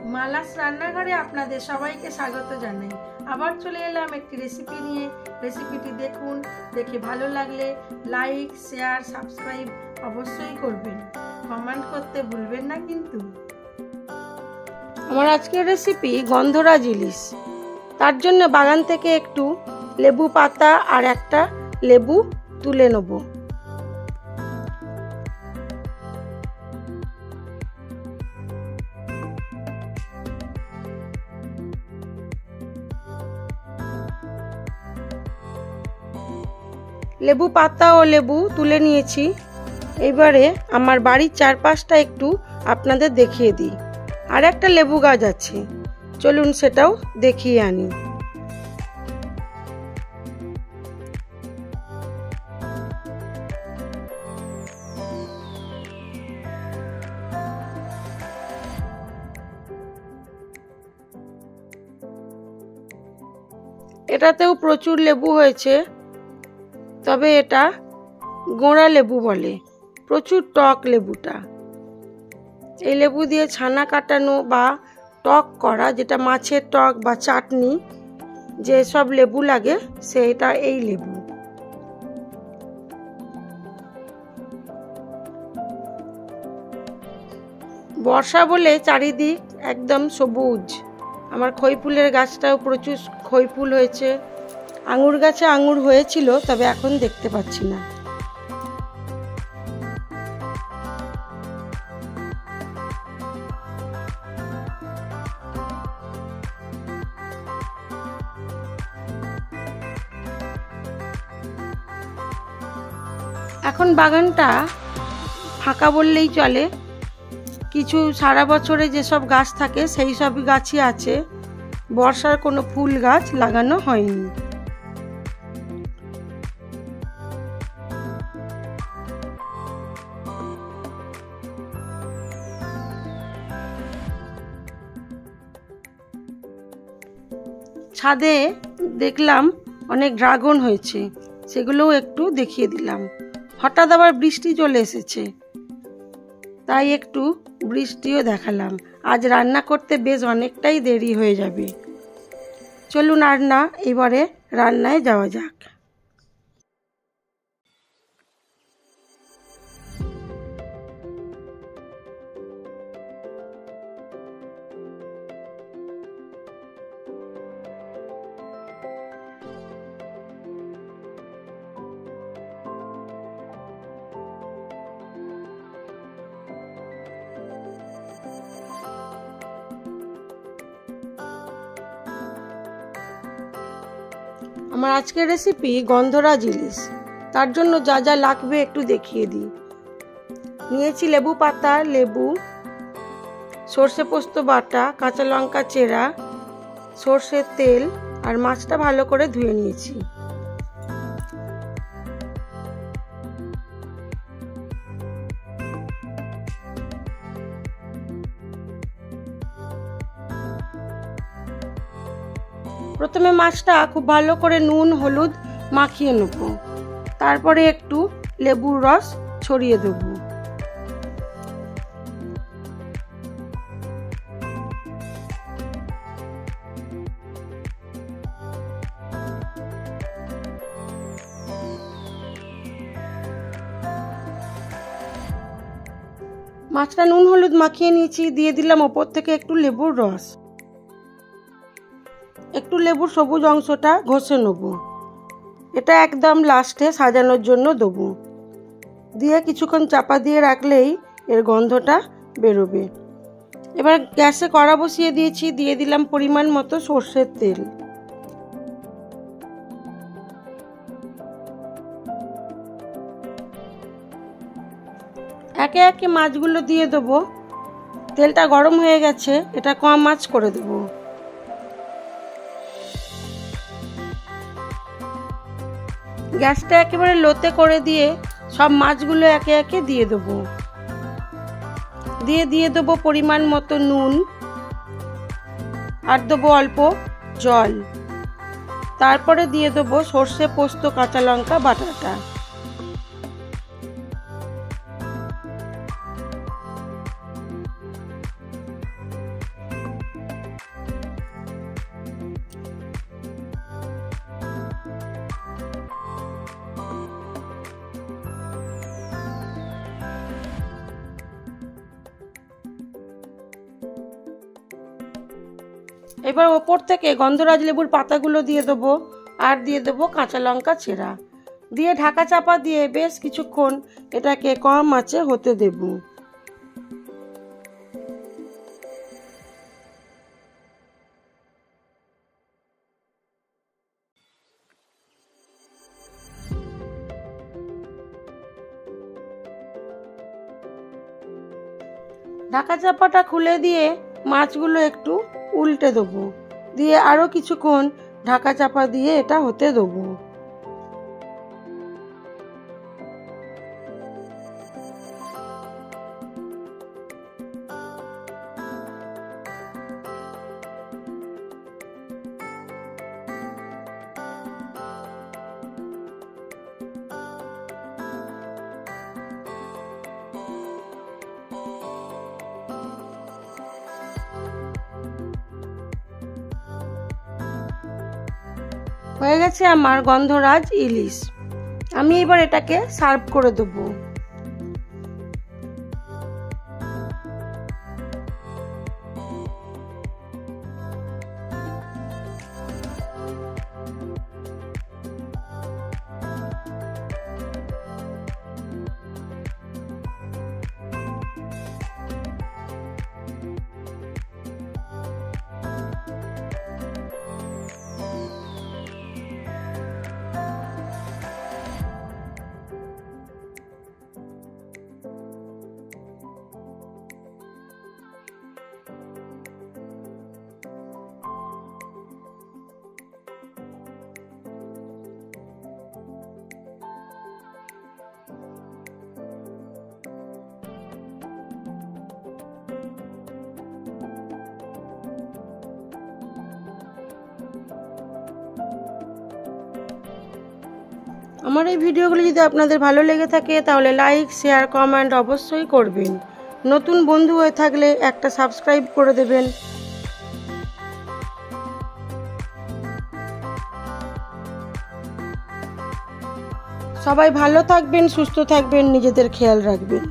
মালাস রান্নাঘরে আপনাদের সবাইকে স্বাগত জানাই। আবার চলে এলাম একটি রেসিপি নিয়ে। রেসিপিটি দেখুন, দেখে ভালো লাগলে লাইক, শেয়ার, সাবস্ক্রাইব অবশ্যই করবেন। কমেন্ট করতে ভুলবেন না কিন্তু। আমার আজকের রেসিপি গন্ধরাজ ইলিশ। তার জন্য বাগান থেকে একটু লেবু পাতা আর একটা লেবু তুলে নেব। লেবু পাতা ও লেবু তুলে নিয়েছি। এবারে আমার বাড়ির চারপাশটা একটু আপনাদের দেখিয়ে দিই। আর একটা লেবু গাছ আছে, চলুন সেটাও দেখিয়ে আনি। এটাতেও প্রচুর লেবু হয়েছে, তবে এটা গোঁড়া লেবু বলে। প্রচুর টক লেবুটা। এই লেবু দিয়ে ছানা কাটানো বা টক করা, যেটা মাছের টক বা চাটনি যে সব লেবু লাগে, সেটা এই লেবু। বর্ষা বলে চারিদিক একদম সবুজ। আমার খই ফুলের গাছটাও প্রচুর খই ফুল হয়েছে। আঙুর গাছে আঙুর হয়েছিল, তবে এখন দেখতে পাচ্ছি না। এখন বাগানটা ফাঁকা বললেই চলে। কিছু সারা বছরে যেসব গাছ থাকে সেই সব গাছই আছে। বর্ষার কোনো ফুল গাছ লাগানো হয়নি। ছাদে দেখলাম অনেক ড্রাগন হয়েছে, সেগুলোও একটু দেখিয়ে দিলাম। হঠাৎ আবার বৃষ্টি চলে এসেছে, তাই একটু বৃষ্টিও দেখালাম। আজ রান্না করতে বেশ অনেকটাই দেরি হয়ে যাবে। চলুন আর না, এবারে রান্নায় যাওয়া যাক। আমার আজকের রেসিপি গন্ধরাজ ইলিশ। তার জন্য যা যা লাগবে একটু দেখিয়ে দিই। নিয়েছি লেবু পাতা, লেবু, সর্ষে পোস্ত বাটা, কাঁচা লঙ্কা চেরা, সর্ষের তেল, আর মাছটা ভালো করে ধুয়ে নিয়েছি। প্রথমে মাছটা খুব ভালো করে নুন হলুদ মাখিয়ে নেব। তারপরে একটু লেবুর রস ছড়িয়ে দেব। মাছটা নুন হলুদ মাখিয়ে নিয়েছি, দিয়ে দিলাম ওপর থেকে একটু লেবুর রস। একটু লেবুর সবুজ অংশটা ঘষে নেব। এটা একদম লাস্টে সাজানোর জন্য দেবো। দিয়ে কিছুক্ষণ চাপা দিয়ে রাখলেই এর গন্ধটা বেরোবে। এবার গ্যাসে কড়া বসিয়ে দিয়েছি, দিয়ে দিলাম পরিমাণ মতো সর্ষের তেল। একে একে মাছগুলো দিয়ে দেবো। তেলটা গরম হয়ে গেছে, এটা কম আঁচ করে দেবো। গ্যাসটা একেবারে লোতে করে দিয়ে সব মাছগুলো একে একে দিয়ে দেবো। দিয়ে দেবো পরিমাণ মতো নুন, আর দেবো অল্প জল। তারপরে দিয়ে দেবো সর্ষে পোস্ত কাঁচা লঙ্কা বাটাটা। এবার ওপর থেকে গন্ধরাজ লেবুর পাতাগুলো দিয়ে দেবো আর দিয়ে দেবো কাঁচা লঙ্কা চেরা, দিয়ে ঢাকা চাপা দিয়ে বেশ কিছুক্ষণ এটাকে কম আঁচে হতে দেব। ঢাকা চাপাটা খুলে দিয়ে মাছগুলো একটু উল্টে দেবো, দিয়ে আরো কিছুক্ষণ ঢাকা চাপা দিয়ে এটা হতে দেবো। হয়ে গেছে আমার গন্ধরাজ ইলিশ। আমি এবার এটাকে সার্ভ করে দেবো। আমার এই ভিডিওগুলি যদি আপনাদের ভালো লেগে থাকে তাহলে লাইক, শেয়ার, কমেন্ট অবশ্যই করবেন। নতুন বন্ধু হয়ে থাকলে একটা সাবস্ক্রাইব করে দেবেন। সবাই ভালো থাকবেন, সুস্থ থাকবেন, নিজেদের খেয়াল রাখবেন।